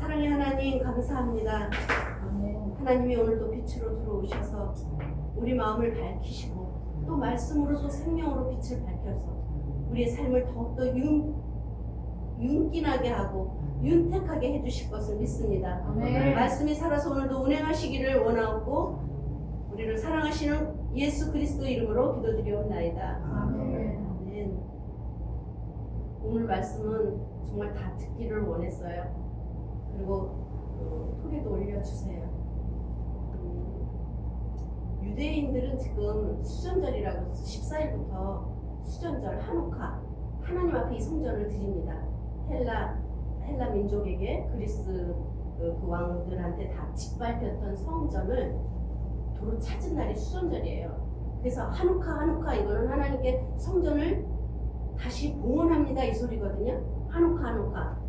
사랑의 하나님 감사합니다. 하나님이 오늘도 빛으로 들어오셔서 우리 마음을 밝히시고 또 말씀으로 또 생명으로 빛을 밝혀서 우리의 삶을 더욱더 윤기나게 하고 윤택하게 해주실 것을 믿습니다. 아멘. 말씀이 살아서 오늘도 운행하시기를 원하옵고 우리를 사랑하시는 예수 그리스도 이름으로 기도드리옵나이다. 아멘. 아멘. 오늘 말씀은 정말 다 듣기를 원했어요. 그리고 톡에도 올려주세요. 유대인들은 지금 수전절이라고 해서 14일부터 수전절 한우카 하나님 앞에 이 성전을 드립니다. 헬라 민족에게 그리스 그 왕들한테 다 짓밟혔던 성전을 도로 찾은 날이 수전절이에요. 그래서 한우카 이거는 하나님께 성전을 다시 봉헌합니다 이 소리거든요. 한우카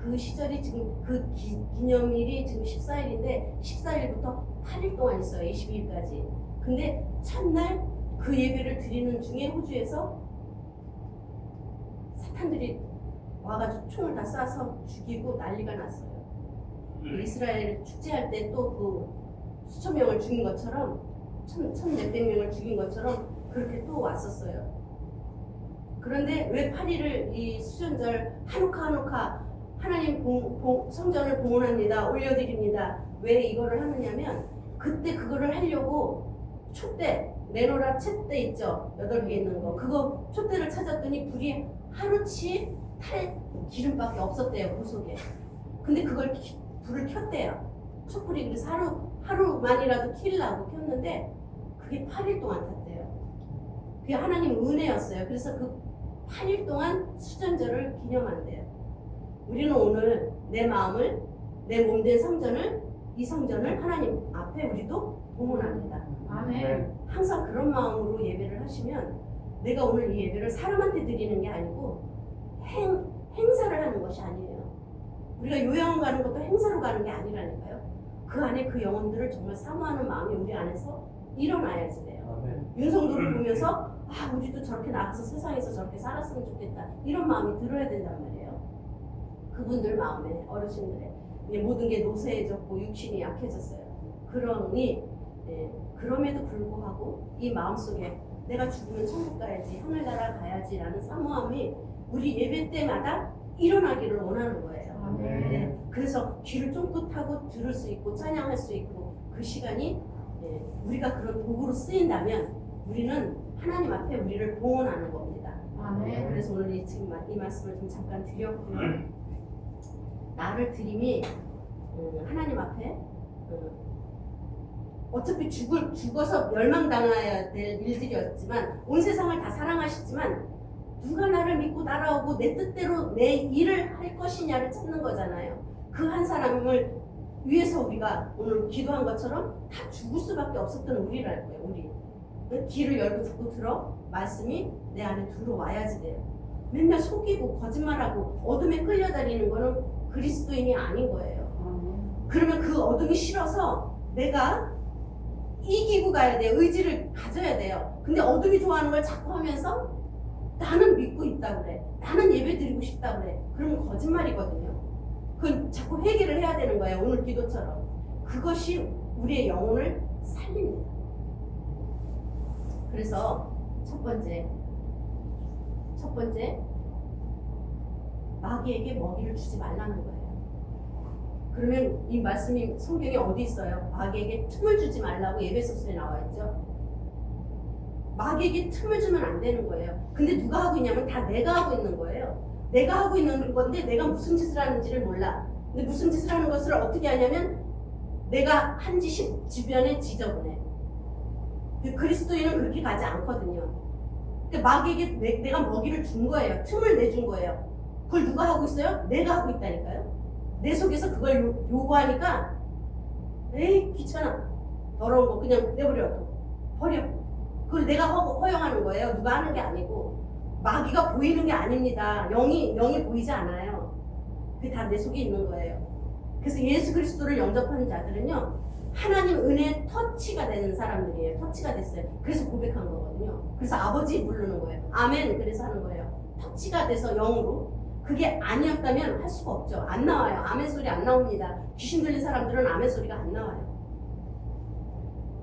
그 시절이 지금 그 기념일이 지금 14일인데 14일부터 8일 동안 있어요. 22일까지. 근데 첫날 그 예배를 드리는 중에 호주에서 사탄들이 와가지고 총을 다 쏴서 죽이고 난리가 났어요. 이스라엘 축제할 때 또 그 수천 명을 죽인 것처럼 1,400명을 죽인 것처럼 그렇게 또 왔었어요. 그런데 왜 8일을 이 수전절 한우카 하나님 성전을 봉헌합니다. 올려드립니다. 왜 이거를 하느냐면 그때 그거를 하려고 촛대 메노라 촛대 있죠. 8개 있는 거 그거 촛대를 찾았더니 불이 하루치 탈 기름밖에 없었대요. 그 속에. 근데 그걸 불을 켰대요. 촛불이 그래서 하루만이라도 켜려고 켰는데 그게 8일 동안 탔대요. 그게 하나님 은혜였어요. 그래서 그 8일 동안 수전절을 기념한대요. 우리는 오늘 내 마음을 내 몸된 성전을 이 성전을 하나님 앞에 우리도 봉헌합니다. 아멘. 항상 그런 마음으로 예배를 하시면 내가 오늘 이 예배를 사람한테 드리는 게 아니고 행사를 하는 것이 아니에요. 우리가 요양원 가는 것도 행사로 가는 게 아니라니까요. 그 안에 그 영혼들을 정말 사모하는 마음이 우리 안에서 일어나야지 돼요. 윤성도를 보면서 우리도 저렇게 나가서 세상에서 저렇게 살았으면 좋겠다 이런 마음이 들어야 된단 말이에요. 그분들 마음에 어르신들의 모든 게 노쇠해졌고 육신이 약해졌어요. 그러니 그럼에도 불구하고 이 마음속에 내가 죽으면 천국 가야지 하늘나라 가야지라는 사모함이 우리 예배 때마다 일어나기를 원하는 거예요. 네. 그래서 귀를 쫑긋하고 들을 수 있고 찬양할 수 있고 그 시간이 우리가 그런 도구로 쓰인다면 우리는 하나님 앞에 우리를 봉헌하는 겁니다. 아멘. 그래서 오늘 지금 이 말씀을 좀 잠깐 드렸고요. 나를 드림이 하나님 앞에 어차피 죽어서 멸망당해야 될 일들이었지만 온 세상을 다 사랑하시지만 누가 나를 믿고 따라오고 내 뜻대로 내 일을 할 것이냐를 찾는 거잖아요. 그 한 사람을 위해서 우리가 오늘 기도한 것처럼 다 죽을 수밖에 없었던 우리랄 거예요. 우리 귀를 열고 듣고 들어 말씀이 내 안에 들어와야지 돼요. 맨날 속이고 거짓말하고 어둠에 끌려다니는 거는 그리스도인이 아닌 거예요. 그러면 그 어둠이 싫어서 내가 이기고 가야 돼요. 의지를 가져야 돼요. 근데 어둠이 좋아하는 걸 자꾸 하면서 나는 믿고 있다 그래. 나는 예배 드리고 싶다 그래. 그러면 거짓말이거든요. 그건 자꾸 회개를 해야 되는 거예요. 오늘 기도처럼. 그것이 우리의 영혼을 살립니다. 그래서 첫 번째 마귀에게 먹이를 주지 말라는 거예요. 그러면 이 말씀이 성경에 어디 있어요? 마귀에게 틈을 주지 말라고 에베소서에 나와 있죠. 마귀에게 틈을 주면 안 되는 거예요. 근데 누가 하고 있냐면 다 내가 하고 있는 거예요. 내가 하고 있는 건데 내가 무슨 짓을 하는지를 몰라. 근데 무슨 짓을 하는 것을 어떻게 하냐면 내가 한 짓이 주변에 지저분해. 그리스도인은 그렇게 가지 않거든요. 근데 마귀에게 내가 먹이를 준 거예요. 틈을 내준 거예요. 그걸 누가 하고 있어요? 내가 하고 있다니까요. 내 속에서 그걸 요구하니까 에이 귀찮아. 더러운 거 그냥 내버려. 버려. 그걸 내가 허용하는 거예요. 누가 하는 게 아니고. 마귀가 보이는 게 아닙니다. 영이 보이지 않아요. 그게 다 내 속에 있는 거예요. 그래서 예수 그리스도를 영접하는 자들은요. 하나님 은혜의 터치가 되는 사람들이에요. 터치가 됐어요. 그래서 고백한 거거든요. 그래서 아버지 부르는 거예요. 아멘. 그래서 하는 거예요. 터치가 돼서 영으로. 그게 아니었다면 할 수가 없죠. 안 나와요. 아멘 소리 안 나옵니다. 귀신 들린 사람들은 아멘 소리가 안 나와요.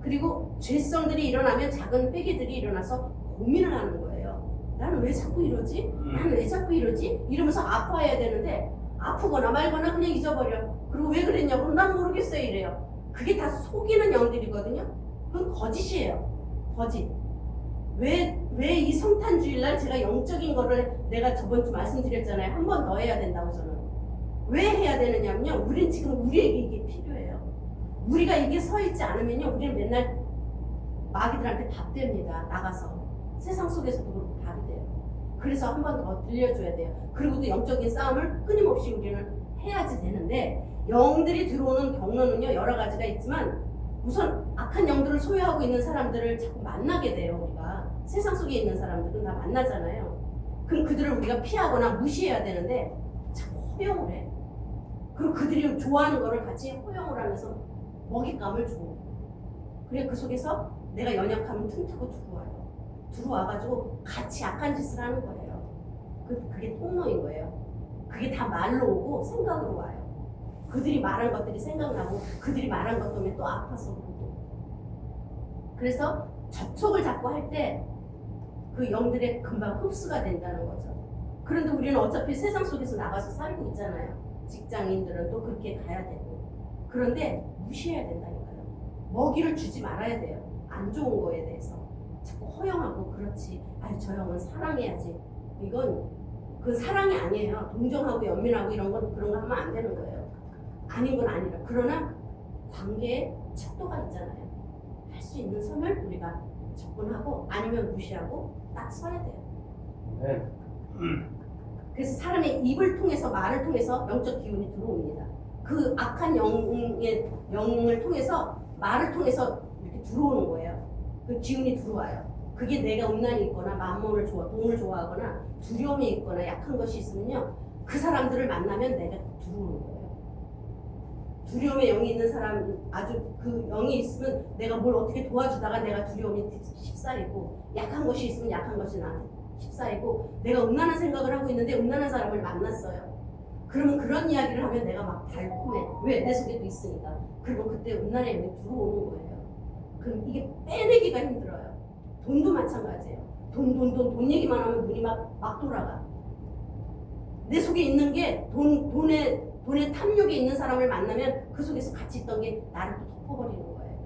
그리고 죄성들이 일어나면 작은 빼기들이 일어나서 고민을 하는 거예요. 나는 왜 자꾸 이러지? 나는 왜 자꾸 이러지? 이러면서 아파해야 되는데 아프거나 말거나 그냥 잊어버려. 그리고 왜 그랬냐고 난 모르겠어요 이래요. 그게 다 속이는 영들이거든요. 그건 거짓이에요. 거짓. 왜 이 성탄주일날 제가 영적인 거를 내가 저번 주 말씀드렸잖아요. 한 번 더 해야 된다고 저는. 왜 해야 되느냐면요. 우린 지금 우리에게 이게 필요해요. 우리가 이게 서 있지 않으면요. 우리는 맨날 마귀들한테 밥됩니다. 나가서. 세상 속에서도 그렇고 밥돼요. 그래서 한 번 더 들려줘야 돼요. 그리고 또 영적인 싸움을 끊임없이 우리는 해야지 되는데 영들이 들어오는 경로는요. 여러 가지가 있지만 우선 악한 영들을 소유하고 있는 사람들을 자꾸 만나게 돼요. 우리가 세상 속에 있는 사람들은 다 만나잖아요. 그럼 그들을 우리가 피하거나 무시해야 되는데 자꾸 허용을 해. 그리고 그들이 좋아하는 거를 같이 허용을 하면서 먹잇감을 줘. 그래 그 속에서 내가 연약하면 틈타고 들어와요. 들어와가지고 같이 악한 짓을 하는 거예요. 그게 통로인 거예요. 그게 다 말로 오고 생각으로 와요. 그들이 말한 것들이 생각나고 그들이 말한 것 때문에 또 아파서 그러고. 그래서 접촉을 자꾸 할 때 그 영들의 금방 흡수가 된다는 거죠. 그런데 우리는 어차피 세상 속에서 나가서 살고 있잖아요. 직장인들은 또 그렇게 가야 되고. 그런데 무시해야 된다니까요. 먹이를 주지 말아야 돼요. 안 좋은 거에 대해서. 자꾸 허용하고 그렇지. 아니 저 형은 사랑해야지. 이건 그 사랑이 아니에요. 동정하고 연민하고 이런 건 그런 거 하면 안 되는 거예요. 아닌 건 아니라. 그러나 관계에 척도가 있잖아요. 할 수 있는 선을 우리가 접근하고 아니면 무시하고 딱 서야 돼요. 네. 그래서 사람의 입을 통해서 말을 통해서 영적 기운이 들어옵니다. 그 악한 영을 통해서 말을 통해서 이렇게 들어오는 거예요. 그 기운이 들어와요. 그게 내가 음란이 있거나 만몬을 돈을 좋아하거나 두려움이 있거나 약한 것이 있으면요. 그 사람들을 만나면 내가 들어오는 거예요. 두려움의 영이 있는 사람, 아주 그 영이 있으면 내가 뭘 어떻게 도와주다가 내가 두려움이 휩싸이고, 약한 것이 있으면 약한 것이 나한테 휩싸이고, 내가 음란한 생각을 하고 있는데 음란한 사람을 만났어요. 그러면 그런 이야기를 하면 내가 막 달콤해. 왜? 내 속에도 있으니까. 그리고 그때 음란의 영이 들어오는 거예요. 그럼 이게 빼내기가 힘들어요. 돈도 마찬가지예요. 돈 얘기만 하면 눈이 막 돌아가. 내 속에 있는 게 돈의 탐욕에 있는 사람을 만나면 그 속에서 같이 있던 게 나를 또 덮어버리는 거예요.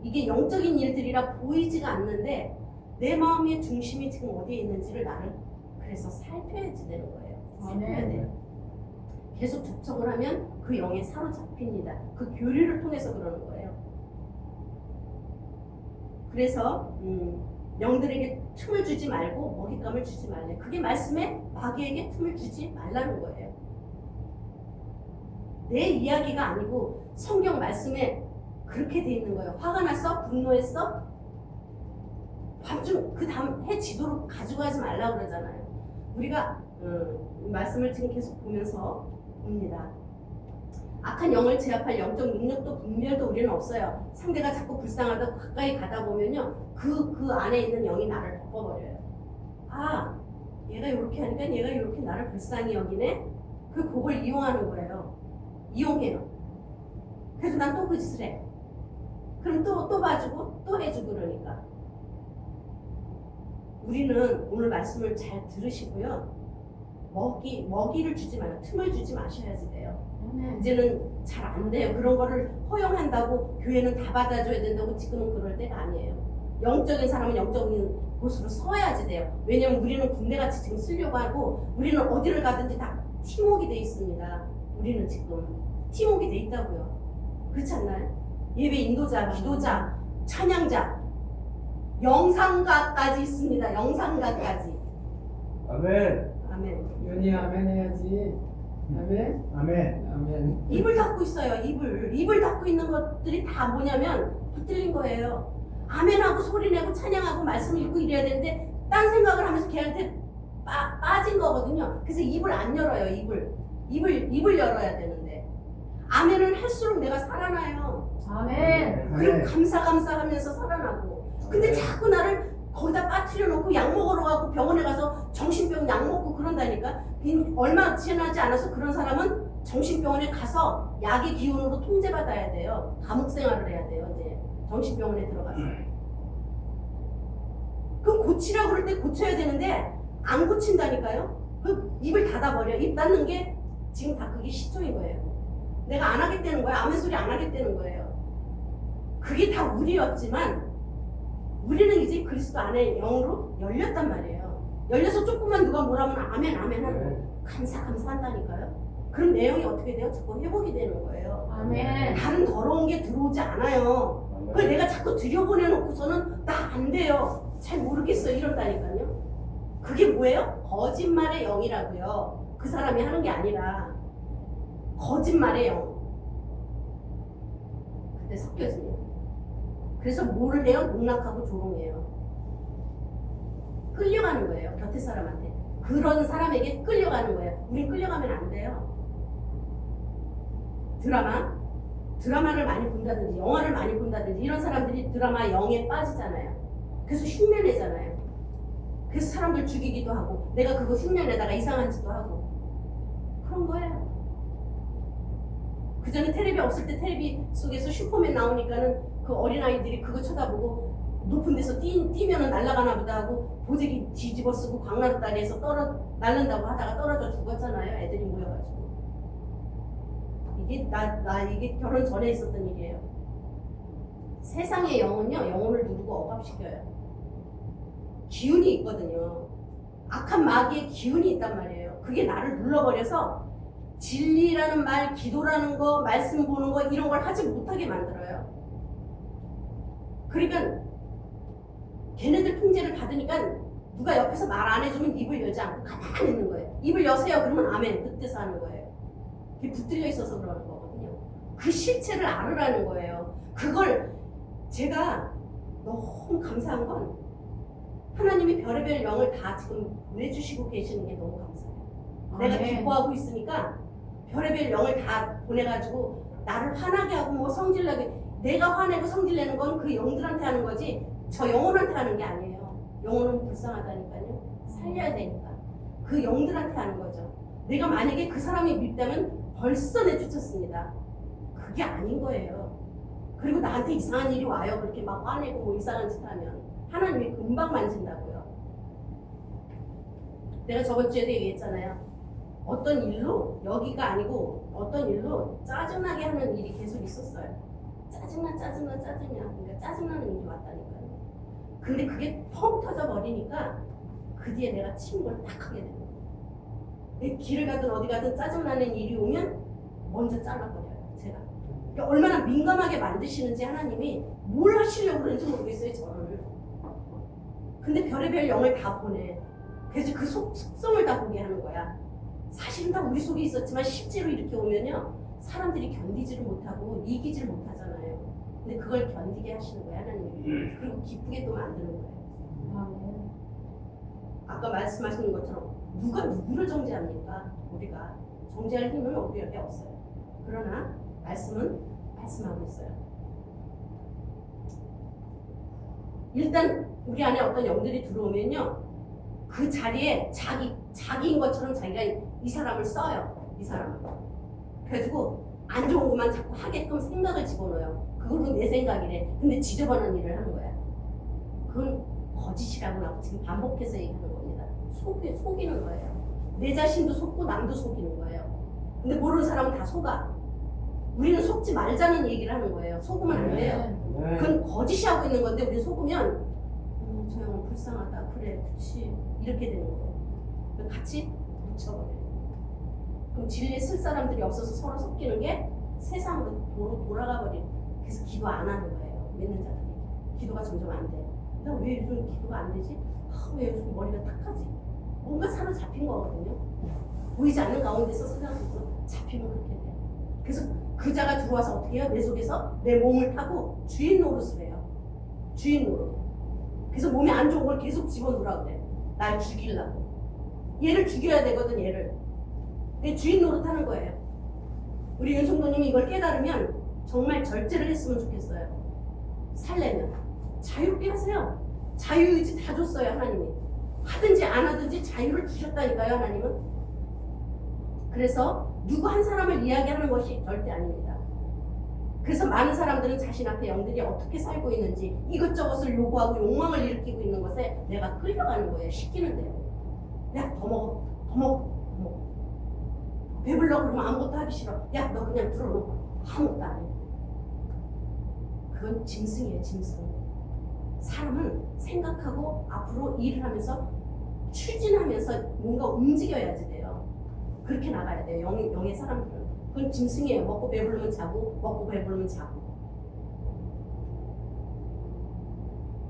이게 영적인 일들이라 보이지가 않는데 내 마음의 중심이 지금 어디에 있는지를 나를 그래서 살펴야지 되는 거예요. 살펴야 돼요. 계속 접촉을 하면 그 영에 사로잡힙니다. 그 교류를 통해서 그러는 거예요. 그래서 영들에게 틈을 주지 말고 먹잇감을 주지 말래. 그게 말씀에 마귀에게 틈을 주지 말라는 거예요. 내 이야기가 아니고 성경 말씀에 그렇게 돼 있는 거예요. 화가 났어? 분노했어? 밤중 그 다음 해 지도록 가지고 가지 말라고 그러잖아요. 우리가 말씀을 지금 계속 보면서 봅니다. 악한 영을 제압할 영적 능력도 분별도 우리는 없어요. 상대가 자꾸 불쌍하다고 가까이 가다 보면요. 그 안에 있는 영이 나를 덮어버려요. 아, 얘가 이렇게 하니까 얘가 이렇게 나를 불쌍히 여기네? 그걸 이용하는 거예요. 이용해요. 그래서 난 또 그 짓을 해. 그럼 또 봐주고 또 해주고 그러니까. 우리는 오늘 말씀을 잘 들으시고요. 먹이를 주지 마요. 틈을 주지 마셔야지 돼요. 이제는 잘 안 돼요. 그런 거를 허용한다고 교회는 다 받아줘야 된다고 지금은 그럴 때가 아니에요. 영적인 사람은 영적인 곳으로 서야지 돼요. 왜냐면 우리는 군대같이 지금 쓰려고 하고 우리는 어디를 가든지 다 팀워크가 돼 있습니다. 우리는 지금 팀워크가 돼 있다고요. 그렇지 않나요? 예배 인도자, 기도자, 찬양자, 영상가까지 있습니다. 영상가까지. 아멘. 아멘. 연이 아멘 해야지. 아멘. 아멘. 아멘. 입을 닫고 있어요. 입을 닫고 있는 것들이 다 뭐냐면 붙들린 거예요. 아멘하고 소리내고 찬양하고 말씀 읽고 이래야 되는데 딴 생각을 하면서 걔한테 빠진 거거든요. 그래서 입을 안 열어요. 입을 열어야 되는데 아멘을 할수록 내가 살아나요. 아멘. 그리고 감사하면서 살아나고. 근데 자꾸 나를 거기다 빠뜨려 놓고 약 먹으러 가고 병원에 가서 정신병 약 먹고 그런다니까. 얼마 지나지 않아서 그런 사람은 정신병원에 가서 약의 기운으로 통제받아야 돼요. 감옥 생활을 해야 돼요. 이제 정신병원에 들어가서. 그럼 고치라고 그럴 때 고쳐야 되는데 안 고친다니까요. 그 입을 닫아버려. 입 닫는 게 지금 다 그게 시초인 거예요. 내가 안 하겠다는 거야. 아멘 소리 안 하겠다는 거예요. 그게 다 우리였지만 우리는 이제 그리스도 안에 영으로 열렸단 말이에요. 열려서 조금만 누가 뭐라면 아멘 아멘 하고 감사 한다니까요. 그럼 내용이 어떻게 돼요? 자꾸 회복이 되는 거예요. 아멘. 다른 더러운 게 들어오지 않아요. 그걸 내가 자꾸 들여보내놓고서는 나 안 돼요. 잘 모르겠어요. 이런다니까요. 그게 뭐예요? 거짓말의 영이라고요. 그 사람이 하는 게 아니라 거짓말의 영. 그때 섞여집니다. 그래서 뭐를 해요? 농락하고 조롱해요. 끌려가는 거예요. 곁에 사람한테. 그런 사람에게 끌려가는 거예요. 우린 끌려가면 안 돼요. 드라마를 많이 본다든지 영화를 많이 본다든지 이런 사람들이 드라마 영에 빠지잖아요. 그래서 흉내내잖아요. 그래서 사람들 죽이기도 하고 내가 그거 흉내내다가 이상한 짓도 하고 그런 거예요. 그전에 텔레비 없을 때 텔레비 속에서 슈퍼맨 나오니까는 그 어린아이들이 그거 쳐다보고 높은 데서 뛰면은 날아가나 보다 하고 보재기 뒤집어 쓰고 광나루 다리에서 날른다고 하다가 떨어져 죽었잖아요. 애들이 모여가지고. 이게 이게 결혼 전에 있었던 일이에요. 세상의 영은요, 영혼을 누르고 억압시켜요. 기운이 있거든요. 악한 마귀의 기운이 있단 말이에요. 그게 나를 눌러버려서 진리라는 말, 기도라는 거, 말씀 보는 거 이런 걸 하지 못하게 만들어요. 그러니까 걔네들 통제를 받으니까 누가 옆에서 말 안 해주면 입을 열지 않고 가만히 있는 거예요. 입을 여세요. 그러면 아멘. 그때서 하는 거예요. 그게 붙들려 있어서 그러는 거거든요. 그 실체를 알으라는 거예요. 그걸 제가 너무 감사한 건 하나님이 별의별 영을 다 지금 보내주시고 계시는 게 너무 감사해요. 내가 기뻐하고 있으니까 별의별 영을 다 보내가지고 나를 화나게 하고 뭐 성질나게 내가 화내고 성질내는 건 그 영들한테 하는 거지 저 영혼한테 하는 게 아니에요. 영혼은 불쌍하다니까요. 살려야 되니까. 그 영들한테 하는 거죠. 내가 만약에 그 사람이 밉다면 벌써 내쫓았습니다. 그게 아닌 거예요. 그리고 나한테 이상한 일이 와요. 그렇게 막 화내고 뭐 이상한 짓 하면 하나님이 금방 만진다고요. 내가 저번 주에도 얘기했잖아요. 어떤 일로 여기가 아니고 어떤 일로 짜증나게 하는 일이 계속 있었어요. 짜증나. 그러니까 짜증나는 일이 왔다니까요. 근데 그게 펑 터져 버리니까 그 뒤에 내가 침묵을 딱 하게 되는 거예요. 내 길을 가든 어디 가든 짜증나는 일이 오면 먼저 잘라버려요. 제가. 그러니까 얼마나 민감하게 만드시는지 하나님이 뭘 하시려고 그러는지 모르겠어요. 저를. 근데 별의별 영을 다 보내. 그래서 그 속성을 다 보게 하는 거야. 사실은 다 우리 속에 있었지만 실제로 이렇게 오면요. 사람들이 견디지를 못하고 이기지를 못하잖아요. 근데 그걸 견디게 하시는 거야 하나님이. 그리고 기쁘게 또 만드는 거예요. 아까 말씀하신 것처럼 누가 누구를 정죄합니까? 우리가 정죄할 힘은 우리에게 없어요. 그러나 말씀은 말씀하고 있어요. 일단 우리 안에 어떤 영들이 들어오면요. 그 자리에 자기인 것처럼 자기가 이 사람을 써요. 이 사람을. 그래가지고 안 좋은 것만 자꾸 하게끔 생각을 집어넣어요. 그걸로 내 생각이래. 근데 지저분한 일을 하는 거야. 그건 거짓이라고 하고 지금 반복해서 얘기하는 겁니다. 속이는 거예요. 내 자신도 속고 남도 속이는 거예요. 근데 모르는 사람은 다 속아. 우리는 속지 말자는 얘기를 하는 거예요. 속으면 안 돼요. 그건 거짓이 하고 있는 건데 우리 속으면 저 형은 불쌍하다. 그래, 그치. 이렇게 되는 거예요. 같이 묻혀버려요. 그럼 진리에 쓸 사람들이 없어서 서로 섞이는 게 세상으로 돌아가 버리는. 그래서 기도 안 하는 거예요. 믿는 자들이. 기도가 점점 안 돼. 나 왜 요즘 기도가 안 되지? 왜 요즘 머리가 탁하지? 뭔가 사로잡힌 거거든요. 보이지 않는 가운데서 사로잡혀서 잡히면 그렇게 돼요. 그래서 그 자가 들어와서 어떻게 해요? 내 속에서 내 몸을 타고 주인 노릇을 해요. 주인 노릇. 그래서 몸에 안 좋은 걸 계속 집어넣으라고 그래. 날 죽이려고. 얘를 죽여야 되거든, 얘를. 내 주인 노릇하는 거예요. 우리 윤성도님이 이걸 깨달으면 정말 절제를 했으면 좋겠어요. 살려면 자유롭게 하세요. 자유의지 다 줬어요. 하나님이 하든지 안 하든지 자유를 주셨다니까요. 하나님은. 그래서 누구 한 사람을 이야기하는 것이 절대 아닙니다. 그래서 많은 사람들은 자신 앞에 영들이 어떻게 살고 있는지 이것저것을 요구하고 욕망을 일으키고 있는 것에 내가 끌려가는 거예요. 시키는 대로. 야, 더 먹어, 더 먹어, 더 먹어. 배불러 그러면 아무것도 하기 싫어. 야, 너 그냥 들어놓고 아무것도 안 해. 그건 짐승이에요, 짐승. 사람은 생각하고 앞으로 일을 하면서 추진하면서 뭔가 움직여야지 돼요. 그렇게 나가야 돼요. 영의 사람들은. 그건 짐승이에요. 먹고 배부르면 자고, 먹고 배부르면 자고.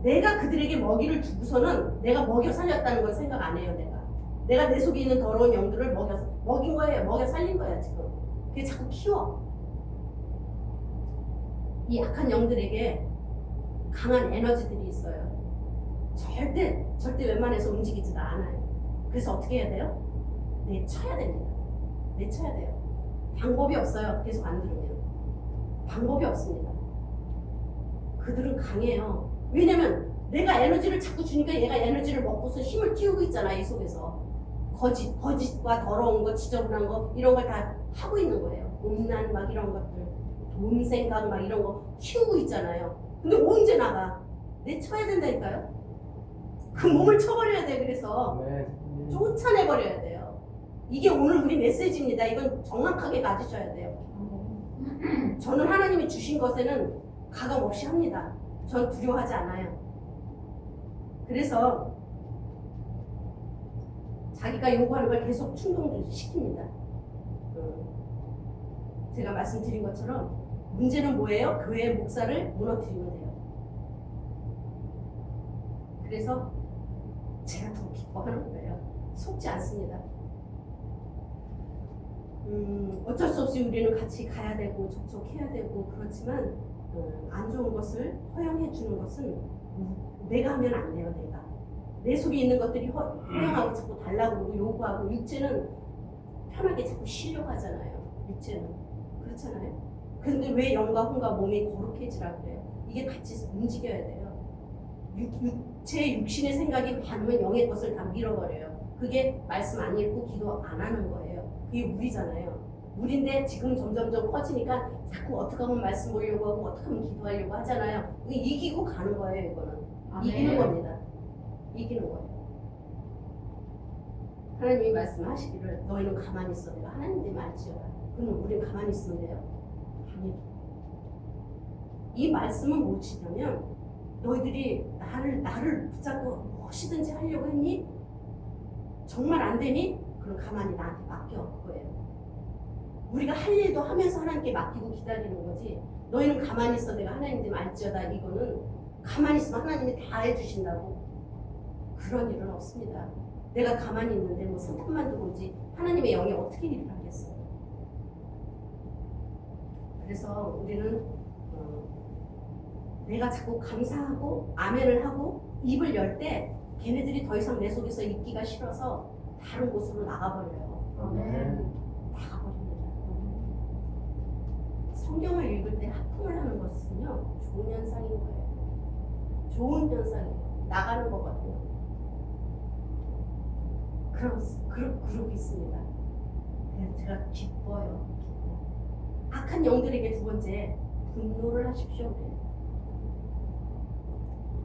내가 그들에게 먹이를 주고서는 내가 먹여 살렸다는 건 생각 안 해요. 내가 내 속에 있는 더러운 영들을 먹인 거예요. 먹여 살린 거야 지금. 그게 자꾸 키워. 이 약한 영들에게 강한 에너지들이 있어요. 절대 웬만해서 움직이지가 않아요. 그래서 어떻게 해야 돼요? 내쳐야 됩니다. 내쳐야 돼요. 방법이 없어요. 계속 안 들으면. 방법이 없습니다. 그들은 강해요. 왜냐면 내가 에너지를 자꾸 주니까 얘가 에너지를 먹고서 힘을 키우고 있잖아. 이 속에서. 거짓과 더러운 거, 지저분한 거 이런 걸 다 하고 있는 거예요. 음란 막 이런 것들, 돈 생각 막 이런 거 키우고 있잖아요. 근데 언제 나가? 내쳐야 된다니까요. 그 몸을 쳐버려야 돼. 그래서 아멘. 쫓아내버려야 돼요. 이게 오늘 우리 메시지입니다. 이건 정확하게 가지셔야 돼요. 저는 하나님이 주신 것에는 가감 없이 합니다. 전 두려워하지 않아요. 그래서 자기가 요구하는 걸 계속 충동시킵니다. 제가 말씀드린 것처럼 문제는 뭐예요? 교회의 목사를 무너뜨리면 돼요. 그래서 제가 더 기뻐하는 거예요. 속지 않습니다. 어쩔 수 없이 우리는 같이 가야 되고 접촉해야 되고 그렇지만 안 좋은 것을 허용해 주는 것은 내가 하면 안 돼요. 내 속에 있는 것들이 허용하고 자꾸 달라고 그러고 요구하고 육체는 편하게 자꾸 쉬려고 하잖아요. 육체는. 그렇잖아요. 그런데 왜 영과 혼과 몸이 거룩해지라고 그래요? 이게 같이 움직여야 돼요. 육신의 생각이 많으면 영의 것을 다 밀어버려요. 그게 말씀 안 읽고 기도 안 하는 거예요. 그게 무리잖아요. 무리인데 지금 점점점 커지니까 자꾸 어떻게 하면 말씀 보려고 하고 어떻게 하면 기도하려고 하잖아요. 이게 이기고 가는 거예요. 이거는. 이기는 겁니다. 이기는 거예요. 하나님이 말씀하시기를 너희는 가만히 있어. 내가 하나님들 말지어라. 그럼 우리는 가만히 있으면 돼요? 아니요. 이 말씀은 무엇이냐면 너희들이 나를 붙잡고 무엇이든지 하려고 했니? 정말 안 되니? 그럼 가만히 나한테 맡겨. 그거예요. 우리가 할 일도 하면서 하나님께 맡기고 기다리는 거지. 너희는 가만히 있어. 내가 하나님들 말지어다. 이거는 가만히 있으면 하나님이 다 해주신다고. 그런 일은 없습니다. 내가 가만히 있는데 뭐 상품만 들어오지 하나님의 영이 어떻게 일을 하겠어요. 그래서 우리는 내가 자꾸 감사하고 아멘을 하고 입을 열 때 걔네들이 더 이상 내 속에서 있기가 싫어서 다른 곳으로 나가버려요. 아멘. 나가버립니다. 성경을 읽을 때 하품을 하는 것은요 좋은 현상인 거예요. 좋은 현상이에요. 나가는 거거든요. 그러고 있습니다. 그래서 제가 기뻐요. 악한 영들에게 두 번째 분노를 하십시오.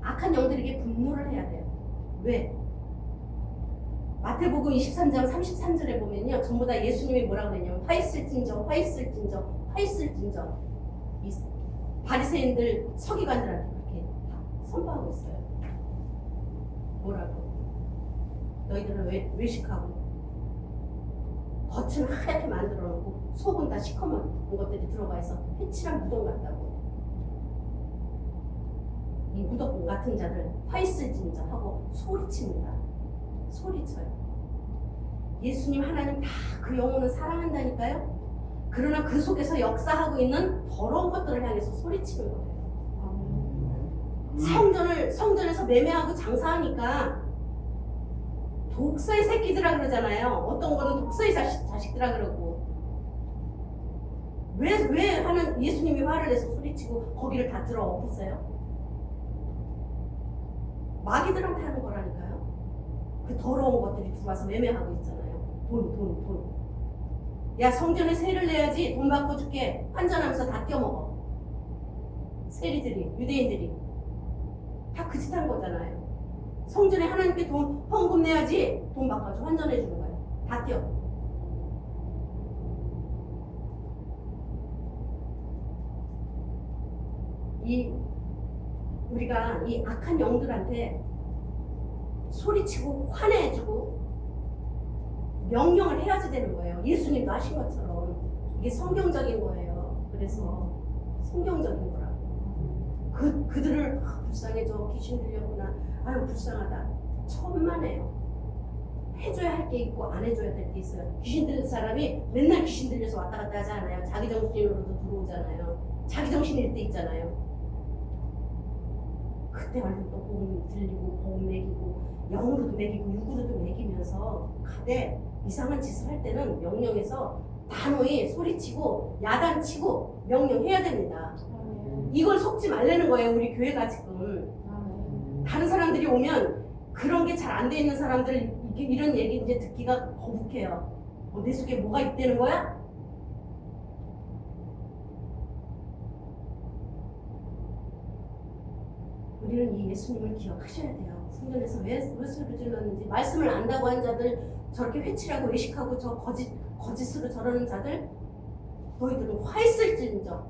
악한 영들에게 분노를 해야 돼요. 왜? 마태복음 23장 33절에 보면요 전부 다 예수님이 뭐라고 그랬냐면 화 있을진저 화 있을진저 화 있을진저. 이 바리새인들 서기관들한테 그렇게 다 선포하고 있어요. 뭐라고? 너희들은 외식하고 겉은 하얗게 만들어 놓고 속은 다 시커먼 것들이 들어가 있어 해칠한 무덤 같다고. 이 무덤 같은 자들 화 있을진저 하고 소리칩니다. 소리쳐요. 예수님 하나님 다 그 영혼을 사랑한다니까요. 그러나 그 속에서 역사하고 있는 더러운 것들을 향해서 소리치는 거예요. 성전에서 매매하고 장사하니까 독사의 새끼들아 그러잖아요. 어떤 거는 독사의 자식들아 그러고. 왜 하는 예수님이 화를 내서 소리치고 거기를 다 들어 엎으세요? 마귀들한테 하는 거라니까요. 그 더러운 것들이 들어와서 매매하고 있잖아요. 돈. 야, 성전에 세를 내야지 돈 바꿔줄게. 환전하면서 다 떼어먹어. 세리들이, 유대인들이 다 그 짓 한 거잖아요. 성전에 하나님께 돈 헌금 내야지 돈 바꿔줘. 환전해 주는 거예요. 다 떼어. 우리가 이 악한 영들한테 소리치고 화내주고 명령을 해야지 되는 거예요. 예수님도 하신 것처럼. 이게 성경적인 거예요. 그래서 성경적인 거라고. 그들을 불쌍해져. 귀신 들렸구나. 아유 불쌍하다. 천만에요. 해줘야 할 게 있고 안 해줘야 될 게 있어요. 귀신 들린 사람이 맨날 귀신 들려서 왔다 갔다 하지 않아요. 자기 정신으로도 들어오잖아요. 자기 정신일 때 있잖아요. 그때 얼른 또 복음 들리고 복음 먹이고 영으로도 먹이고 육으로도 먹이면서 가되 이상한 짓을 할 때는 명령해서 단호히 소리치고 야단치고 명령해야 됩니다. 이걸 속지 말라는 거예요. 우리 교회가 지금 다른 사람들이 오면 그런 게 잘 안 돼 있는 사람들 이런 얘기 이제 듣기가 거북해요. 내 속에 뭐가 있다는 거야? 우리는 이 예수님을 기억하셔야 돼요. 성전에서 왜 소리를 질렀는지 말씀을 안다고 한 자들 저렇게 회칠하고 외식하고 저 거짓으로 저러는 자들 너희들은 화 있을진저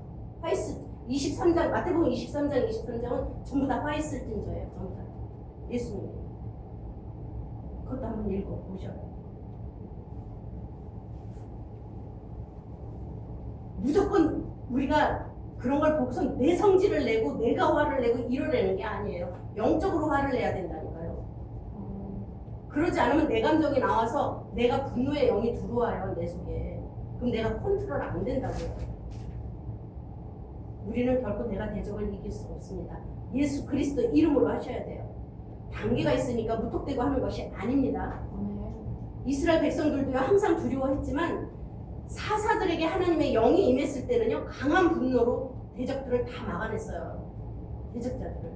23장 마태복음 23장은 전부 다 화 있을진저예요. 전부 다 예수님 그것도 한번 읽어보셔요. 무조건 우리가 그런 걸 보고서 내 성질을 내고 내가 화를 내고 이러려는 게 아니에요. 영적으로 화를 내야 된다니까요. 그러지 않으면 내 감정이 나와서 내가 분노의 영이 들어와요. 내 속에. 그럼 내가 컨트롤 안 된다고요. 우리는 결코 내가 대적을 이길 수 없습니다. 예수 그리스도 이름으로 하셔야 돼요. 단계가 있으니까 무턱대고 하는 것이 아닙니다. 이스라엘 백성들도요 항상 두려워했지만 사사들에게 하나님의 영이 임했을 때는요 강한 분노로 대적들을 다 막아냈어요. 대적자들을.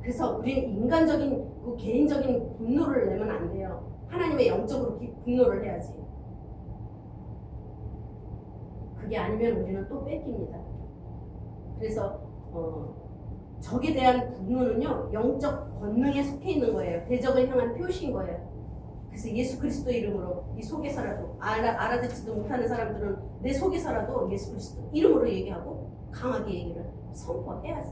그래서 우리는 인간적인 그 개인적인 분노를 내면 안 돼요. 하나님의 영적으로 분노를 해야지. 그게 아니면 우리는 또 뺏깁니다. 그래서 적에 대한 분노는요 영적 권능에 속해 있는 거예요. 대적을 향한 표시인 거예요. 그래서 예수 그리스도 이름으로 이 속에서라도 알아듣지도 못하는 사람들은 내 속에서라도 예수 그리스도 이름으로 얘기하고 강하게 얘기를 선포해야지.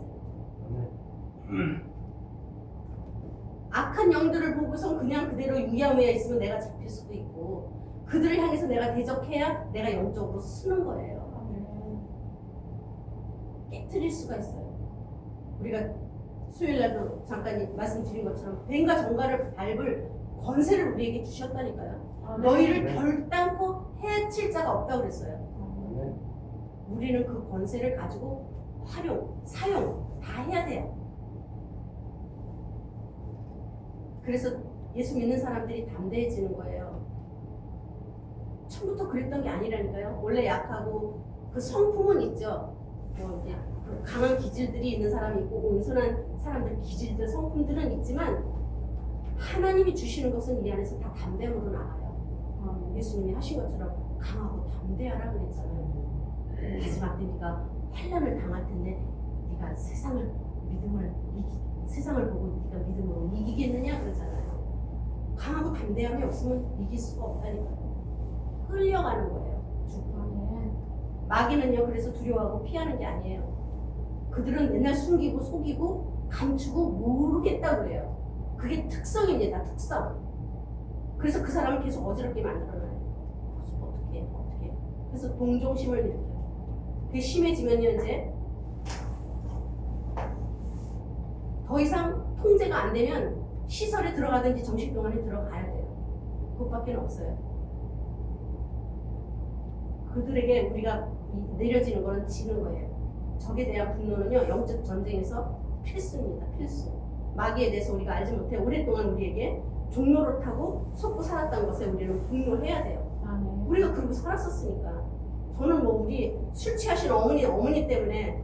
악한 영들을 보고선 그냥 그대로 유야무야 있으면 내가 잡힐 수도 있고 그들을 향해서 내가 대적해야 내가 영적으로 쓰는 거예요. 깨트릴 수가 있어요. 우리가 수요일날도 잠깐 말씀드린 것처럼 뱀과 정갈을 밟을 권세를 우리에게 주셨다니까요. 너희를 결단코 해칠 자가 없다고 그랬어요. 우리는 그 권세를 가지고 사용 다 해야 돼요. 그래서 예수 믿는 사람들이 담대해지는 거예요. 처음부터 그랬던 게 아니라니까요. 원래 약하고 그 성품은 있죠. 이제 그 강한 기질들이 있는 사람이 있고 온순한 사람들 기질들 성품들은 있지만 하나님이 주시는 것은 이 안에서 다 담대함으로 나와요. 예수님이 하신 것처럼 강하고 담대하라 그랬잖아요. 하지만 네가 환난을 당할 텐데 네가 세상을 보고 네가 믿음으로 이기겠느냐 그러잖아요. 강하고 담대함이 없으면 이길 수가 없다니까요. 끌려가는 거예요. 마귀는요 그래서 두려워하고 피하는 게 아니에요. 그들은 맨날 숨기고 속이고 감추고 모르겠다고 그래요. 그게 특성입니다. 특성. 그래서 그 사람을 계속 어지럽게 만들어놔요. 어떻게 그래서 동정심을 일으켜요. 그게 심해지면요 이제 더 이상 통제가 안 되면 시설에 들어가든지 정신병원에 들어가야 돼요. 그것밖에 없어요. 그들에게 우리가 내려지는 거는 지는 거예요. 적에 대한 분노는요 영적 전쟁에서 필수입니다. 필수. 마귀에 대해서 우리가 알지 못해 오랫동안 우리에게 종로를 타고 속고 살았다는 것에 우리는 분노해야 돼요. 우리가 그러고 살았었으니까. 저는 뭐 우리 술 취하신 어머니 때문에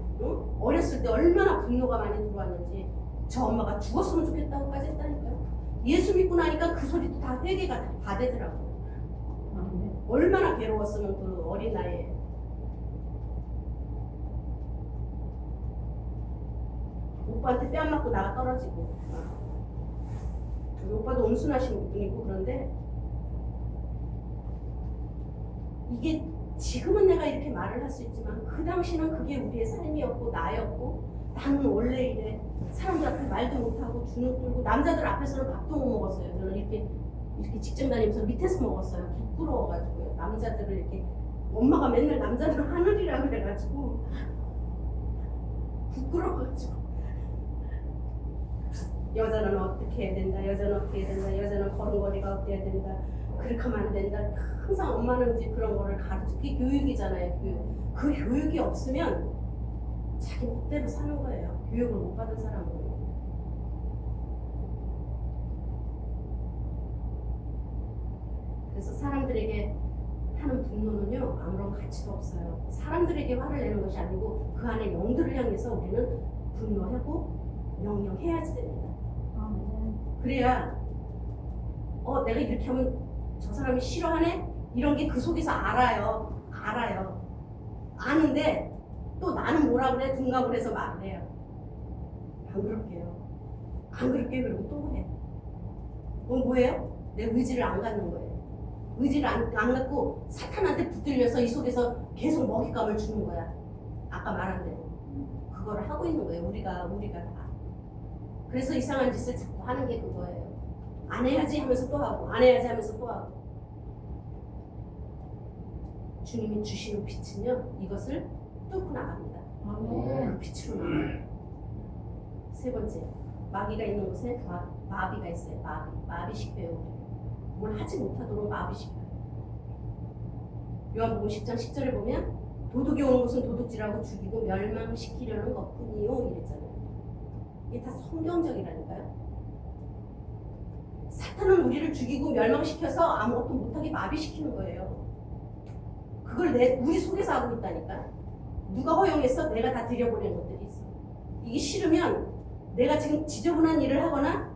어렸을 때 얼마나 분노가 많이 들어왔는지 저 엄마가 죽었으면 좋겠다고까지 했다니까요. 예수 믿고 나니까 그 소리도 다 회개가 다 되더라고요. 아멘. 얼마나 괴로웠으면 그 어린 나이에. 오빠한테 뺨 맞고 나가 떨어지고. 우리 오빠도 온순하신 분이고 그런데 이게 지금은 내가 이렇게 말을 할 수 있지만 그 당시는 그게 우리의 삶이었고 나였고 나는 원래 이래 사람들 앞에 말도 못하고 주눅 들고 남자들 앞에서는 밥도 못 먹었어요. 저는 이렇게 직장 다니면서 밑에서 먹었어요. 부끄러워가지고요. 남자들을 이렇게 엄마가 맨날 남자들은 하늘이라 그래가지고 부끄러워가지고 여자는 어떻게 해야 된다. 여자는 어떻게 해야 된다. 여자는 걸음걸이가 어때야 된다. 그렇게 하면 안 된다. 항상 엄마는 이제 그런 거를 가르쳐. 그게 교육이잖아요. 교육. 그 교육이 없으면 자기 멋대로 사는 거예요. 교육을 못 받은 사람은. 그래서 사람들에게 하는 분노는요 아무런 가치도 없어요. 사람들에게 화를 내는 것이 아니고 그 안에 영들을 향해서 우리는 분노하고 명령해야지 됩니다. 그래야 내가 이렇게 하면 저 사람이 싫어하네? 이런 게 그 속에서 알아요. 아는데 또 나는 뭐라 그래? 둔갑을 해서 말을 해요. 안 그럴게요. 안 그럴게. 그러고 또 해. 뭐예요? 내 의지를 안 갖는 거예요. 의지를 안 갖고 사탄한테 붙들려서 이 속에서 계속 먹잇감을 주는 거야. 아까 말한 대로. 그거를 하고 있는 거예요. 우리가 다. 그래서 이상한 짓을 자꾸 하는 게 그거예요. 안 해야지 하면서 또 하고 안 해야지 하면서 또 하고. 주님이 주시는 빛은요 이것을 뚫고 나갑니다. 그 빛으로 나가요. 세 번째, 마귀가 있는 곳에 마비가 있어요. 마비시켜요. 뭘 하지 못하도록 마비시켜요. 요한복음 10장 10절에 보면 도둑이 오는 곳은 도둑질하고 죽이고 멸망시키려는 것뿐이요 이랬잖아요. 이게 다 성경적이라니까요. 사탄은 우리를 죽이고 멸망시켜서 아무것도 못하게 마비시키는 거예요. 그걸 우리 속에서 하고 있다니까. 누가 허용해서 내가 다 들여보내는 것들이 있어. 이게 싫으면 내가 지금 지저분한 일을 하거나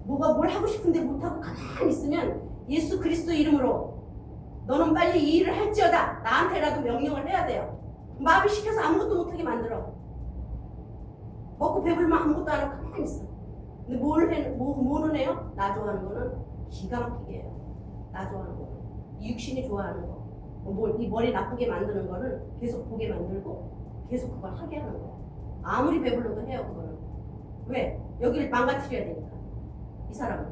뭘 하고 싶은데 못하고 가만히 있으면 예수 그리스도 이름으로 너는 빨리 이 일을 할지어다. 나한테라도 명령을 해야 돼요. 마비시켜서 아무것도 못하게 만들어. 먹고 배불면 아무것도 안 하고 가만히 있어. 근데 뭐는 해요? 나 좋아하는 거는 기가 막히게 해요. 나 좋아하는 거는. 이 육신이 좋아하는 거. 이 머리 나쁘게 만드는 거를 계속 보게 만들고 계속 그걸 하게 하는 거야. 아무리 배불러도 해요, 그거는. 왜? 여기를 망가뜨려야 되니까. 이 사람은.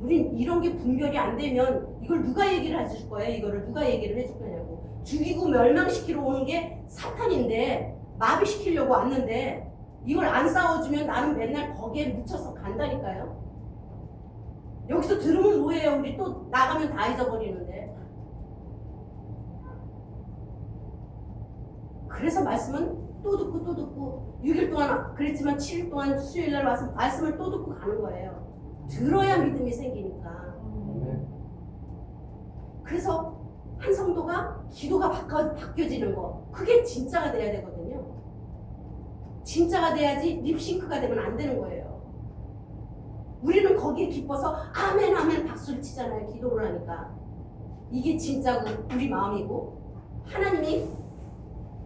우린 이런 게 분별이 안 되면 이걸 누가 얘기를 해줄 거예요? 이거를 누가 얘기를 해줄 거냐고. 죽이고 멸망시키러 오는 게 사탄인데 마비시키려고 왔는데 이걸 안 싸워주면 나는 맨날 거기에 묻혀서 간다니까요. 여기서 들으면 뭐예요? 우리 또 나가면 다 잊어버리는데. 그래서 말씀은 또 듣고 6일 동안 그랬지만 7일 동안 수요일날 와서 말씀을 또 듣고 가는 거예요. 들어야 믿음이 생기니까. 그래서 한 성도가 기도가 바뀌어지는 거 그게 진짜가 돼야 되거든요. 진짜가 돼야지 립싱크가 되면 안 되는 거예요. 우리는 거기에 기뻐서 아멘 아멘 박수를 치잖아요. 기도를 하니까. 이게 진짜고 우리 마음이고 하나님이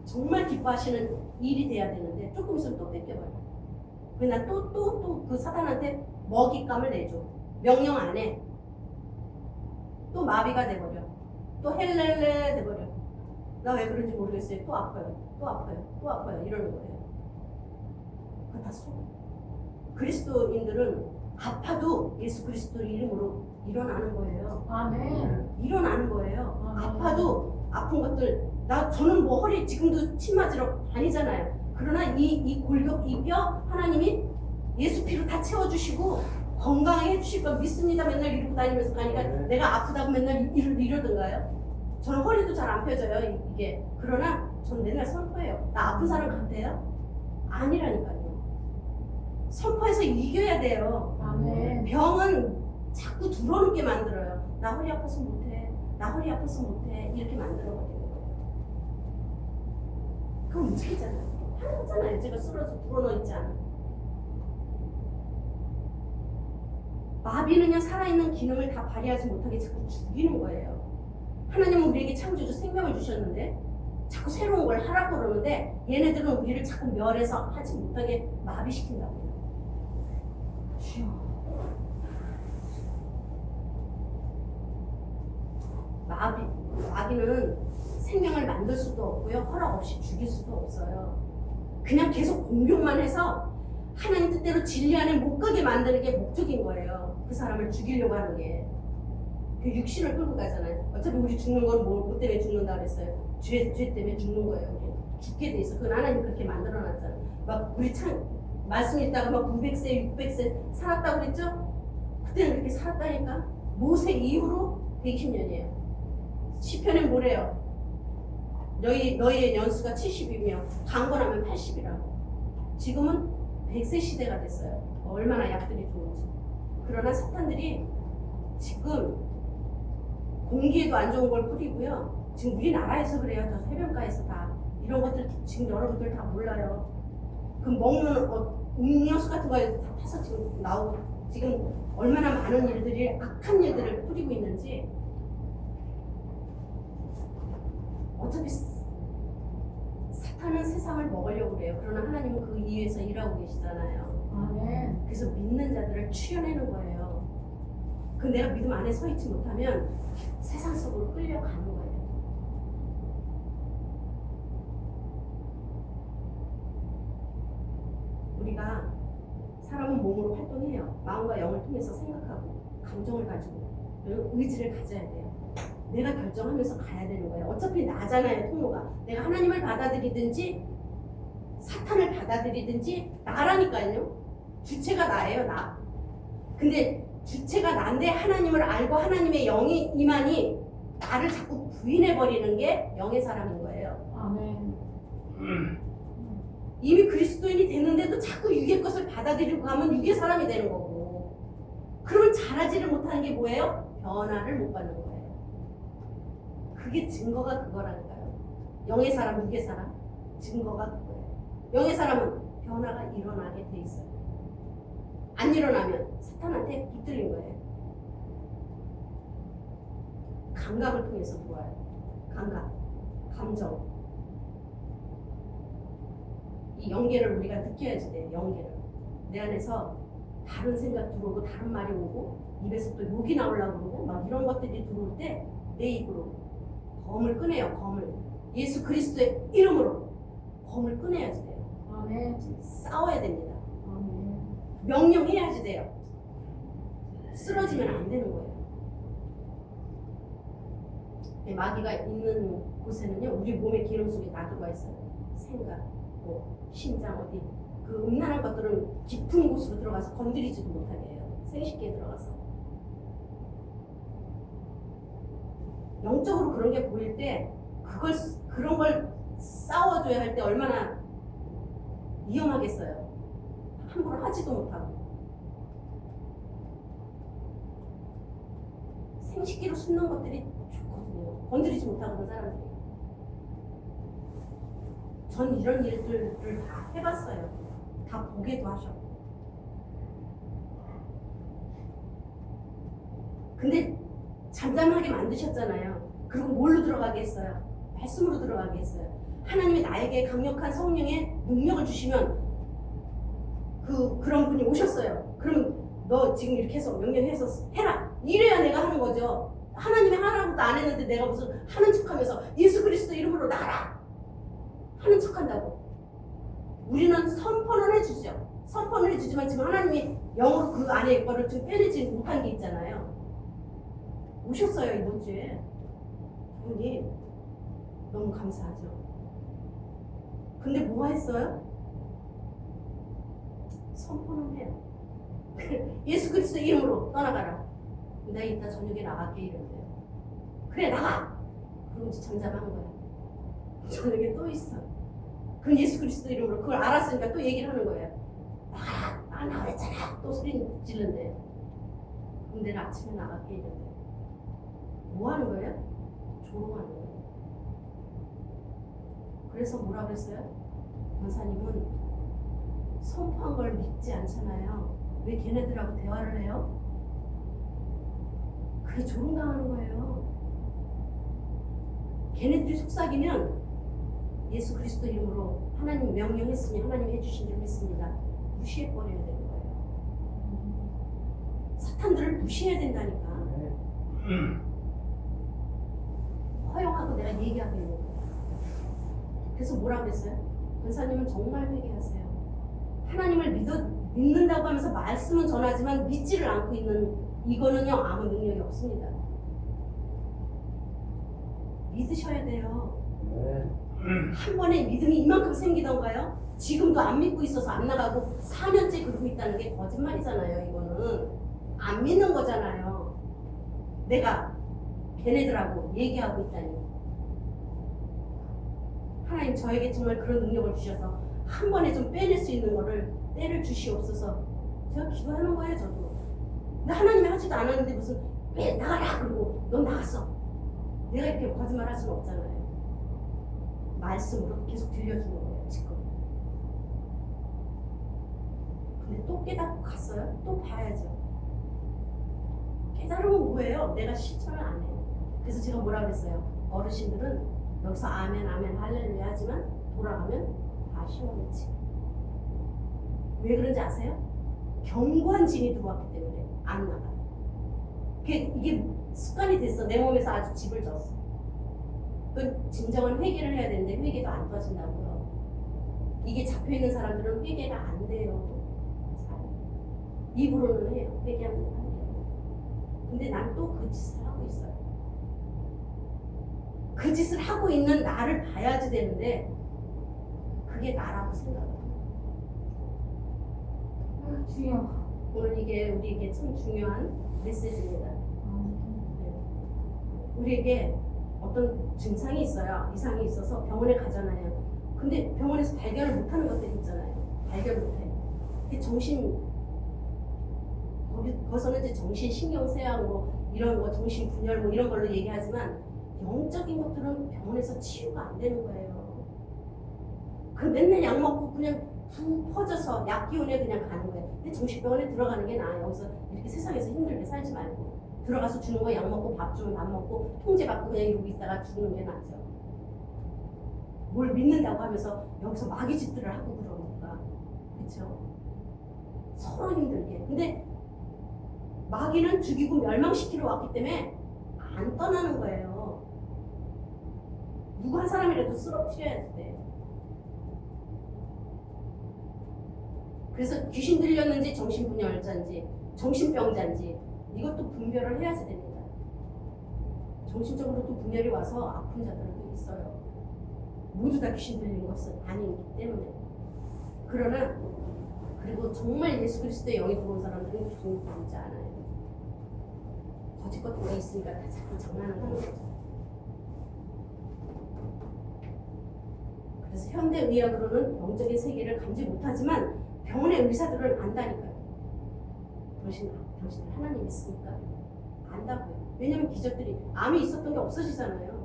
정말 기뻐하시는 일이 돼야 되는데 조금 있으면 또 뺏겨버려. 그러나 또 그 사단한테 먹잇감을 내줘. 명령 안 해. 또 마비가 돼버려. 또 헬렐레 돼버려. 나 왜 그런지 모르겠어요. 또 아파요. 이러는 거예요. 그거 다 속. 그리스도인들은 아파도 예수 그리스도 이름으로 일어나는 거예요. 아멘. 일어나는 거예요. 아멘. 아파도 아픈 것들 저는 뭐 허리 지금도 침 맞으러 다니잖아요. 그러나 이 골격 이 뼈 하나님이 예수 피로 다 채워주시고 건강하게 해주실 거 믿습니다. 맨날 이러고 다니면서 가니까 내가 아프다고 맨날 이러던가요? 저는 허리도 잘 안 펴져요. 이게 그러나 저는 맨날 선포해요. 나 아픈 사람 같아요? 아니라니까요. 선포해서 이겨야 돼요. 아멘. 병은 자꾸 들어오게 만들어요. 나 허리 아파서 못해. 이렇게 만들어버리는 거예요. 그럼 움직이잖아요. 하잖아요. 제가 쓰러져 불어넣어 있지 않아. 마비는요 살아있는 기능을 다 발휘하지 못하게 자꾸 죽이는 거예요. 하나님은 우리에게 창조주 생명을 주셨는데 자꾸 새로운 걸 하라고 그러는데 얘네들은 우리를 자꾸 멸해서 하지 못하게 마비시킨다고요. 마귀는 생명을 만들 수도 없고요. 허락 없이 죽일 수도 없어요. 그냥 계속 공격만 해서 하나님 뜻대로 진리 안에 못 가게 만드는 게 목적인 거예요. 그 사람을 죽이려고 하는 게. 그 육신을 끌고 가잖아요. 어차피 우리 죽는 건 뭐 때문에 죽는다 그랬어요? 죄 때문에 죽는 거예요. 우리 죽게 돼 있어. 그건 하나님 그렇게 만들어놨잖아요. 막 우리 말씀 있다가 막 900세, 600세 살았다고 그랬죠? 그때는 그렇게 살았다니까. 모세 이후로 120년이에요. 시편에 뭐래요? 너희의 연수가 70이며 강건하면 80이라고. 지금은 100세 시대가 됐어요. 얼마나 약들이 좋은지. 그러나 사탄들이 지금 공기에도 안 좋은 걸 뿌리고요. 지금 우리나라에서 그래요. 저 해변가에서 다 이런 것들 지금 여러분들 다 몰라요. 그 먹는 음료수 같은 거에 다 타서 지금 나오고 지금 얼마나 많은 일들이 악한 일들을 뿌리고 있는지. 어차피 사탄은 세상을 먹으려고 그래요. 그러나 하나님은 그 이유에서 일하고 계시잖아요. 아멘. 그래서 믿는 자들을 추려내는 거예요. 그 내가 믿음 안에 서 있지 못하면 세상 속으로 끌려가는 거예요. 우리가 사람은 몸으로 활동해요. 마음과 영을 통해서 생각하고 감정을 가지고 의지를 가져야 돼요. 내가 결정하면서 가야 되는 거예요. 어차피 나잖아요, 통로가. 내가 하나님을 받아들이든지 사탄을 받아들이든지 나라니까요. 주체가 나예요, 나. 근데 주체가 나인데 하나님을 알고 하나님의 영이 임하니 나를 자꾸 부인해버리는 게 영의 사람인 거예요. 아멘. 이미 그리스도인이 됐는데도 자꾸 육의 것을 받아들이고 가면 육의 사람이 되는 거고, 그러면 잘하지를 못하는 게 뭐예요? 변화를 못 받는 거예요. 그게 증거가 그거라니까요. 영의 사람, 육의 사람, 증거가 그거예요. 영의 사람은 변화가 일어나게 돼 있어요. 안 일어나면 사탄한테 붙들린 거예요. 감각을 통해서 들어와요. 감각, 감정. 이 연계를 우리가 느껴야지 돼요. 연계를. 내 안에서 다른 생각 들어오고 다른 말이 오고 입에서 또 욕이 나오려고 그러고 막 이런 것들이 들어올 때 내 입으로 검을 꺼내요. 검을. 예수 그리스도의 이름으로 검을 꺼내야지 돼요. 아멘. 싸워야 됩니다. 아멘. 명령해야지 돼요. 쓰러지면 안 되는 거예요. 마귀가 있는 곳에는요, 우리 몸의 기능 속에 다 들어가 있어요. 생각, 뭐 심장 어디 그 음란한 것들은 깊은 곳으로 들어가서 건드리지도 못하게 해요. 생식기에 들어가서. 영적으로 그런 게 보일 때 그런 걸 싸워줘야 할 때 얼마나 위험하겠어요. 함부로 하지도 못하고. 생식기로 숨는 것들이 좋거든요. 건드리지 못하는 사람들이. 전 이런 일들을 다 해봤어요. 다 보게도 하셨고. 근데 잠잠하게 만드셨잖아요. 그리고 뭘로 들어가게 했어요? 말씀으로 들어가게 했어요. 하나님이 나에게 강력한 성령의 능력을 주시면 그런 분이 오셨어요. 그럼 너 지금 이렇게 해서 명령해서 해라. 이래야 내가 하는 거죠. 하나님이 하라고도 안 했는데 내가 무슨 하는 척하면서 예수 그리스도 이름으로 나라 하는 척한다고. 우리는 선포는 해주죠. 선포는 해주지만 지금 하나님이 영으로 그 안에 거를 지금 빼내지 못한 게 있잖아요. 오셨어요 이번 주에. 그분이 너무 감사하죠. 근데 뭐 했어요? 선포는 해요. 예수 그리스도 이름으로 떠나가라. 내가 이따 저녁에 나갈게 이러는데요. 그래 나가. 그러고 이제 잠잠한 거야. 저녁에 또 있어. 그럼 예수 그리스도 이름으로 그걸 알았으니까 또 얘기를 하는 거예요. 나가라. 나가랬잖아. 또 소리 지르는데. 그럼 내일 아침에 나갈게 이러는데. 뭐 하는 거예요? 조롱하는 거예요. 그래서 뭐라 그랬어요? 권사님은 선포한 걸 믿지 않잖아요. 왜 걔네들하고 대화를 해요? 그게 조롱당하는 거예요. 걔네들이 속삭이면 예수 그리스도 이름으로 하나님 명령했으니 하나님이 해주신 줄 믿습니다. 무시해버려야 되는 거예요. 사탄들을 무시해야 된다니까. 허용하고 내가 얘기하고 있는 거예요. 그래서 뭐라고 했어요? 권사님은 정말 회개하세요. 하나님을 믿는다고 하면서 말씀은 전하지만 믿지를 않고 있는 이거는요 아무 능력이 없습니다. 믿으셔야 돼요. 한 번에 믿음이 이만큼 생기던가요? 지금도 안 믿고 있어서 안 나가고 4년째 그러고 있다는 게 거짓말이잖아요. 이거는 안 믿는 거잖아요. 내가 걔네들하고 얘기하고 있다니. 하나님 저에게 정말 그런 능력을 주셔서 한 번에 좀 빼낼 수 있는 거를 때를 주시옵소서. 제가 기도하는 거예요. 저도. 근데 하나님이 하지도 않았는데 무슨 왜 나가라 그러고 넌 나갔어. 내가 이렇게 거짓말 할 수는 없잖아요. 말씀으로 계속 들려주는 거예요. 지금. 근데 또 깨닫고 갔어요? 또 봐야죠. 깨달으면 뭐예요? 내가 실천을 안 해요. 그래서 제가 뭐라 그랬어요? 어르신들은 여기서 아멘 아멘 할렐루야 하지만 돌아가면 다 시원해지. 왜 그런지 아세요? 견고한 진이 들어왔기 때문에 안 나가요. 이게 습관이 됐어. 내 몸에서 아주 집을 졌어. 그 진정한 회개를 해야 되는데 회개도 안 터진다고요. 이게 잡혀있는 사람들은 회개가 안 돼요. 잘. 입으로는 해요. 회개하면 안 돼요. 근데 난 또 그 짓을 하고 있어요. 그 짓을 하고 있는 나를 봐야지 되는데 그게 나라고 생각해요. 주여. 오늘 이게 우리에게 참 중요한 메시지입니다. 우리에게 어떤 증상이 있어요. 이상이 있어서 병원에 가잖아요. 근데 병원에서 발견을 못하는 것들이 있잖아요. 발견 못해. 거기서는 이제 정신신경쇠약 뭐 이런 거, 정신분열 뭐 이런 걸로 얘기하지만 영적인 것들은 병원에서 치유가 안 되는 거예요. 그 맨날 약 먹고 그냥 푹 퍼져서 약 기운에 그냥 가는 거예요. 근데 정신병원에 들어가는 게 나아요. 여기서 이렇게 세상에서 힘들게 살지 말고 들어가서 주는 거 약 먹고 밥 주면 밥 먹고 통제받고 그냥 이러고 있다가 죽는 게 낫죠. 뭘 믿는다고 하면서 여기서 마귀짓들을 하고 그러니까 그렇죠? 서로 힘들게. 근데 마귀는 죽이고 멸망시키러 왔기 때문에 안 떠나는 거예요. 누구 한 사람이라도 쓰러뜨려야 돼. 그래서 귀신 들렸는지 정신분열자인지 정신병자인지 이것도 분별을 해야지 됩니다. 정신적으로도 분열이 와서 아픈 자들도 있어요. 모두 다 귀신 들린 것은 아니기 때문에. 그러나 그리고 정말 예수 그리스도의 영이 들어온 사람들은 귀신이 들리지 않아요. 거짓 같은 거 있으니까 다 자꾸 장난을 하는 거죠. 그래서 현대의학으로는 영적인 세계를 감지 못하지만 병원의 의사들은 안다니까요. 당신 하나님 있습니까? 안다고요. 왜냐면 기적들이 암이 있었던 게 없어지잖아요.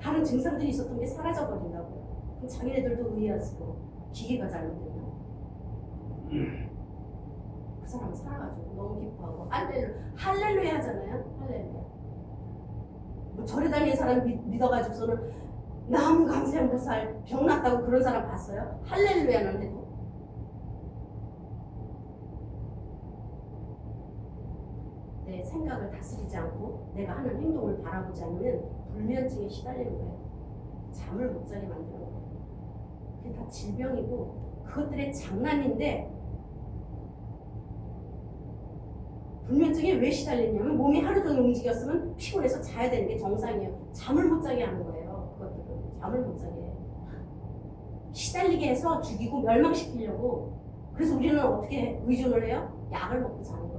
다른 증상들이 있었던 게 사라져 버린다고요. 그럼 자기네들도 의아스러워. 기계가 잘못됐나? 그 사람은 살아가지고 너무 기뻐하고 할렐루야 하잖아요. 할렐루야. 뭐 절에 다니는 사람 믿어가지고서는 너무 감사한 보살 병 났다고 그런 사람 봤어요? 할렐루야는 해도. 내 생각을 다스리지 않고 내가 하는 행동을 바라보지 않으면 불면증에 시달리는 거예요. 잠을 못 자게 만드는 거예요. 그게 다 질병이고 그것들의 장난인데 불면증에 왜 시달리냐면 몸이 하루 종일 움직였으면 피곤해서 자야 되는 게 정상이에요. 잠을 못 자게 하는 거예요. 그것들은 잠을 못 자게 해요. 시달리게 해서 죽이고 멸망시키려고. 그래서 우리는 어떻게 의존을 해요? 약을 먹고 자는 거예요.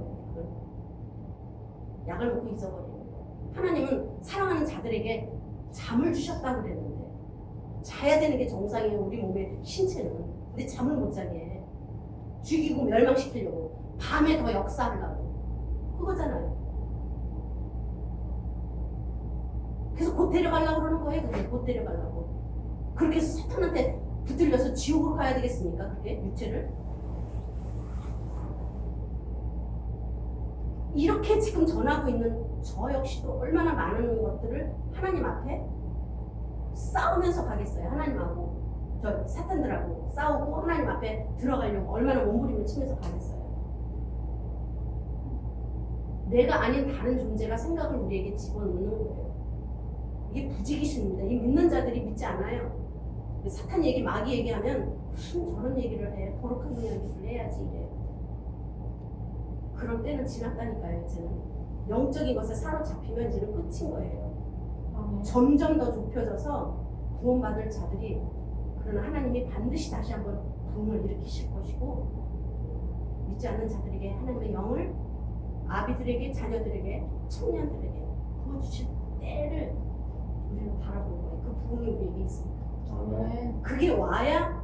약을 먹고 잊어버리는 거예요. 하나님은 사랑하는 자들에게 잠을 주셨다고 그랬는데 자야 되는 게 정상이에요. 우리 몸의 신체는. 근데 잠을 못 자게 해. 죽이고 멸망시키려고. 밤에 더 역사하려고. 그거잖아요. 그래서 곧 데려가려고 그러는 거예요. 그게 곧 데려가려고. 그렇게 해서 사탄한테 붙들려서 지옥으로 가야 되겠습니까? 그게 육체를. 이렇게 지금 전하고 있는 저 역시도 얼마나 많은 것들을 하나님 앞에 싸우면서 가겠어요. 하나님하고 저 사탄들하고 싸우고 하나님 앞에 들어가려고 얼마나 몸부림을 치면서 가겠어요. 내가 아닌 다른 존재가 생각을 우리에게 집어넣는 거예요. 이게 부지기수입니다. 이 믿는 자들이 믿지 않아요. 사탄 얘기, 마귀 얘기하면 무슨 저런 얘기를 해. 거룩한 이야기를 해야지 이래. 그런 때는 지났다니까요. 이제는 영적인 것에 사로잡히면 이제는 끝인 거예요. 아멘. 점점 더 좁혀져서 구원받을 자들이, 그러나 하나님이 반드시 다시 한번 부흥을 일으키실 것이고, 믿지 않는 자들에게 하나님의 영을 아비들에게, 자녀들에게, 청년들에게 부어주실 때를 우리는 바라보는 거예요. 그 부흥이 우리에게 있습니다. 아멘. 그게 와야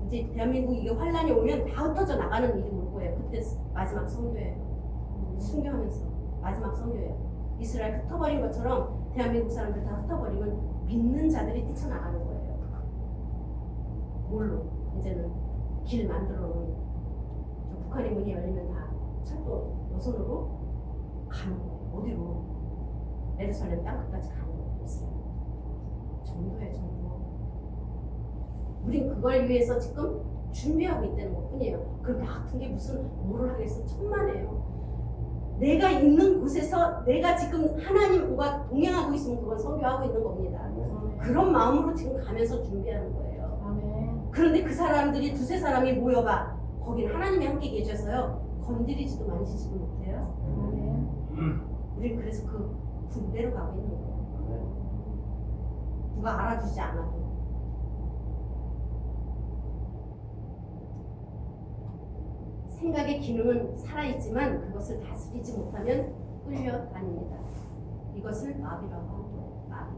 이제 대한민국 이게 환란이 오면 다 흩어져 나가는 일이 올 거예요. 그때 마지막 선교예요. 순교하면서 마지막 선교예요. 이스라엘 흩어버린 것처럼 대한민국 사람들 다 흩어버리면 믿는 자들이 뛰쳐나가는 거예요. 뭘로? 이제는 길 만들어 놓은 저 북한의 문이 열리면 다 철도 노선으로 가는 거예요. 어디로? 예루살렘 땅끝까지 가는 거예요. 전도예요, 전도. 우린 그걸 위해서 지금 준비하고 있다는 것 뿐이에요. 그 같은 게 무슨 뭐를 하겠어? 천만에요. 내가 있는 곳에서 내가 지금 하나님과 동행하고 있으면 그건 선교하고 있는 겁니다. 아멘. 그런 마음으로 지금 가면서 준비하는 거예요. 아멘. 그런데 그 사람들이 두세 사람이 모여봐. 거긴 하나님이 함께 계셔서요. 건드리지도 만지지도 못해요. 아멘. 우린 그래서 그 군대로 가고 있는 거예요. 누가 알아주지 않아도. 생각의 기능은 살아있지만 그것을 다스리지 못하면 끌려다닙니다. 이것을 마비라고 하는 거예요. 마비.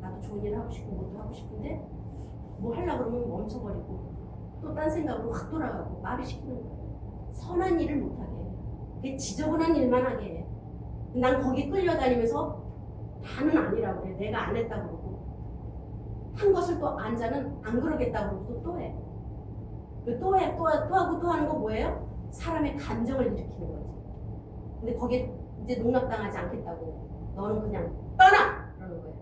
나도 좋은 일 하고 싶고 뭐도 하고 싶은데 뭐 하려고 그러면 멈춰버리고 또 딴 생각으로 확 돌아가고 마비시키는 거예요. 선한 일을 못하게 해요. 그게 지저분한 일만 하게 해요. 난 거기 끌려다니면서 다는 아니라고 그래. 내가 안 했다고 그러고 한 것을 또 안 자는 안 그러겠다고 그러고 또 해. 또 해, 또 하고 또 하는 거 뭐예요? 사람의 감정을 일으키는 거지. 근데 거기에 이제 농락당하지 않겠다고 너는 그냥 떠나! 그러는 거예요.